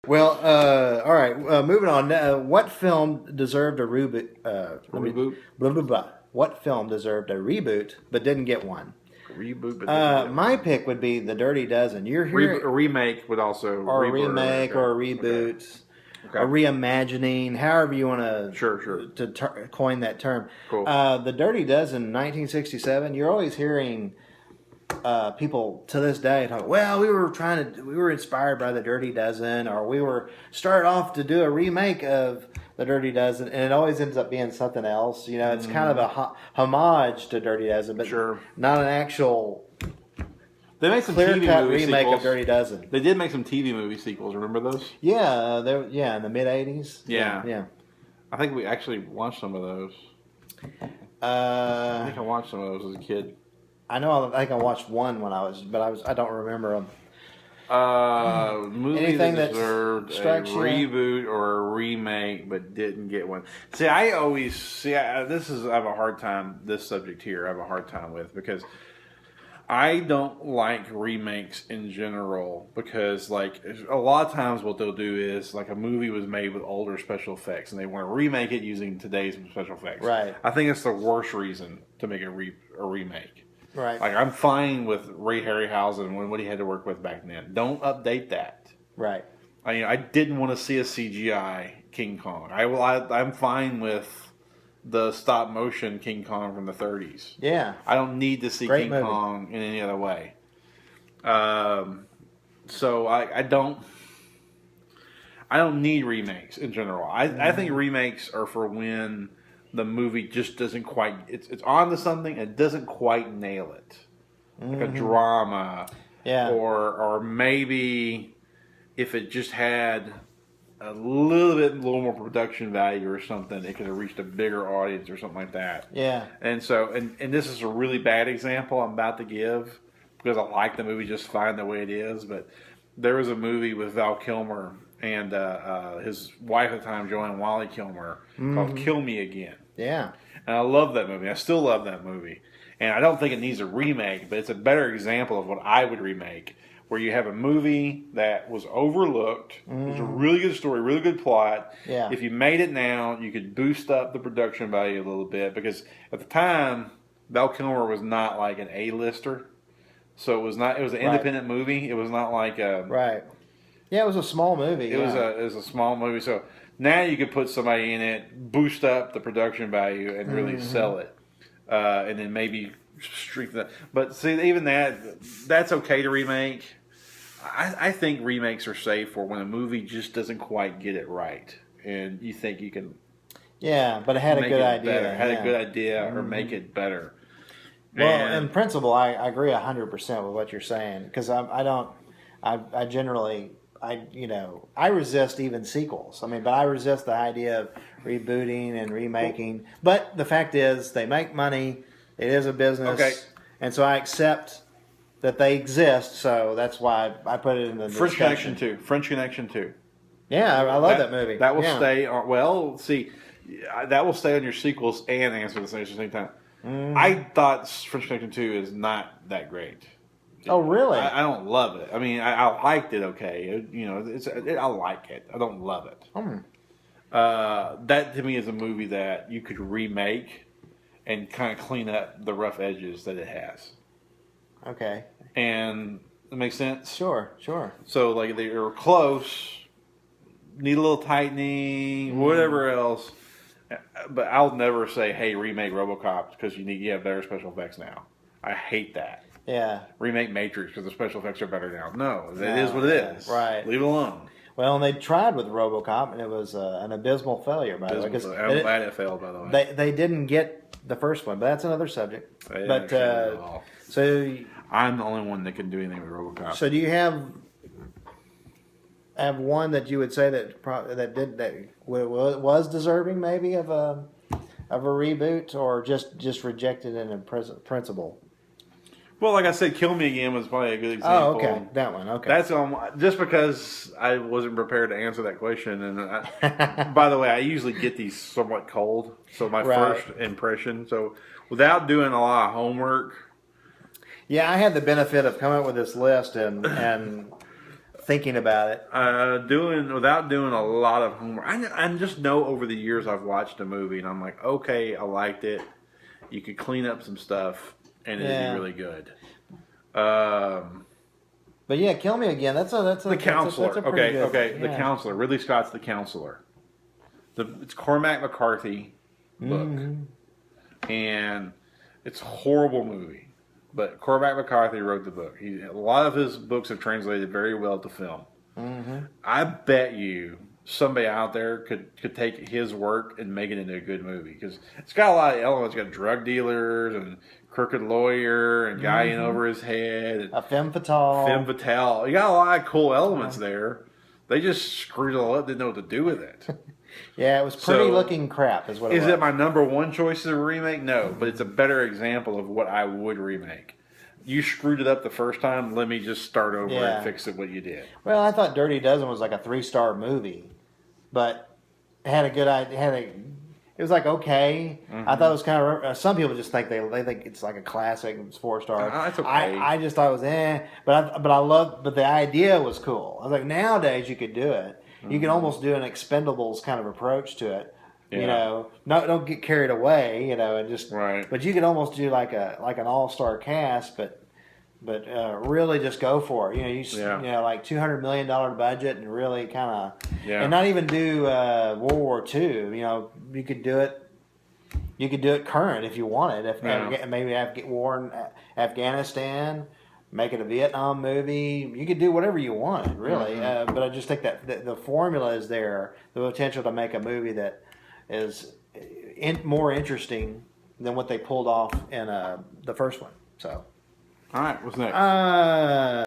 Well, all right. Moving on. What film deserved a reboot? Reboot? Blah, blah, blah. What film deserved a reboot but didn't get one? Reboot, but My pick would be The Dirty Dozen. You're here, a remake would also or a remake, or a reboot, Okay. a reimagining, however you want to Sure. coin that term. Cool. The Dirty Dozen, 1967. You're always hearing people to this day talk, well, we were inspired by The Dirty Dozen, or we were started off to do a remake of The Dirty Dozen, and it always ends up being something else. You know, it's kind of a homage to Dirty Dozen, but not an actual They made some clear-cut TV movie remake sequels. of Dirty Dozen. They did make some TV movie sequels. Remember those? Yeah, in the mid '80s. Yeah. I think we actually watched some of those. I think I watched some of those as a kid. I know. I think I watched one when I don't remember them. Movie Anything that that deserved a strikes you? reboot or a remake but didn't get one. See, I have a hard time. This subject here, I have a hard time with because I don't like remakes in general because, like, a lot of times what they'll do is, like, a movie was made with older special effects and they want to remake it using today's special effects. Right. I think it's the worst reason to make a remake. Right. Like, I'm fine with Ray Harryhausen and what he had to work with back then. Don't update that. Right. I didn't want to see a CGI King Kong. I'm fine with the stop motion King Kong from the 30s. Yeah. I don't need to see King Kong in any other way. So I don't need remakes in general. I think remakes are for when the movie just doesn't quite it's on to something and it doesn't quite nail it. Like a drama. Yeah. Or maybe if it just had a little more production value or something, it could have reached a bigger audience or something like that. Yeah. And so, and this is a really bad example I'm about to give because I like the movie just fine the way it is. But there was a movie with Val Kilmer and his wife at the time, Joanne Wally Kilmer, called Kill Me Again. Yeah. And I love that movie. I still love that movie. And I don't think it needs a remake, but it's a better example of what I would remake. Where you have a movie that was overlooked, it was a really good story, really good plot. Yeah. If you made it now, you could boost up the production value a little bit because at the time, Val Kilmer was not like an A-lister, so it was an independent movie. It was not like a right. Yeah, it was a small movie. It was a small movie, so now you could put somebody in it, boost up the production value, and really sell it, and then maybe streak that. But see, even that's okay to remake. I think remakes are safe for when a movie just doesn't quite get it right, and you think you can. Yeah, but it had a good idea. A good idea, or make it better. Well, in principle, I agree 100% with what you're saying because I generally resist even sequels. I mean, but I resist the idea of rebooting and remaking. But the fact is, they make money. It is a business, and so I accept that they exist, so that's why I put it in the French discussion. Connection 2. Yeah, I love that movie. That will stay on. Well, see, that will stay on your sequels and answer the same time. I thought French Connection 2 is not that great. Oh, really? I don't love it. I mean, I liked it. Okay, I like it. I don't love it. That to me is a movie that you could remake and kind of clean up the rough edges that it has. Okay. And it makes sense? Sure. So, like, they were close, need a little tightening, whatever else. But I'll never say, hey, remake RoboCop because you have better special effects now. I hate that. Yeah. Remake Matrix because the special effects are better now. No, it is what it is. Right. Leave it alone. Well, and they tried with RoboCop, and it was an abysmal failure, by the way. I'm glad it failed, by the way. They didn't get the first one, but that's another subject. But so I'm the only one that can do anything with RoboCop. So do you have one that you would say that was deserving maybe of a reboot, or just rejected in principle? Well, like I said, Kill Me Again was probably a good example. Oh, okay, that one. Okay, that's just because I wasn't prepared to answer that question. And by the way, I usually get these somewhat cold, so my first impression. So without doing a lot of homework. Yeah, I had the benefit of coming up with this list and thinking about it. Without doing a lot of homework. I just know over the years I've watched a movie and I'm like, okay, I liked it. You could clean up some stuff and it'd be really good. But yeah, Kill Me Again. That's The Counselor. That's a pretty good, okay. The Counselor. Ridley Scott's The Counselor. It's Cormac McCarthy book, and it's a horrible movie. But Cormac McCarthy wrote the book. A lot of his books have translated very well to film. Mm-hmm. I bet you somebody out there could take his work and make it into a good movie because it's got a lot of elements. It's got drug dealers and crooked lawyer and guy in over his head. And a femme fatale. You got a lot of cool elements there. They just screwed it all up. Didn't know what to do with it. Yeah, it was pretty looking crap is what it was. Is it my number one choice as a remake? No, but it's a better example of what I would remake. You screwed it up the first time. Let me just start over and fix it what you did. Well, I thought Dirty Dozen was like a 3-star movie, but it had a good idea. It was like okay. I thought it was kind of. Some people just think they think it's like a classic. It's 4-star. That's okay. I just thought it was but the idea was cool. I was like, nowadays you could do it. You can almost do an Expendables kind of approach to it. Yeah. You know, don't get carried away. You know, and just But you could almost do like an all-star cast, but really just go for it. You know, you know, like $200 million budget and really kind of and not even do World War II. You know, you could do it. You could do it current if you wanted. If maybe war in Afghanistan. Make it a Vietnam movie. You could do whatever you wanted, really. But I just think that the formula is there. The potential to make a movie that is more interesting than what they pulled off in the first one. So, all right, what's next?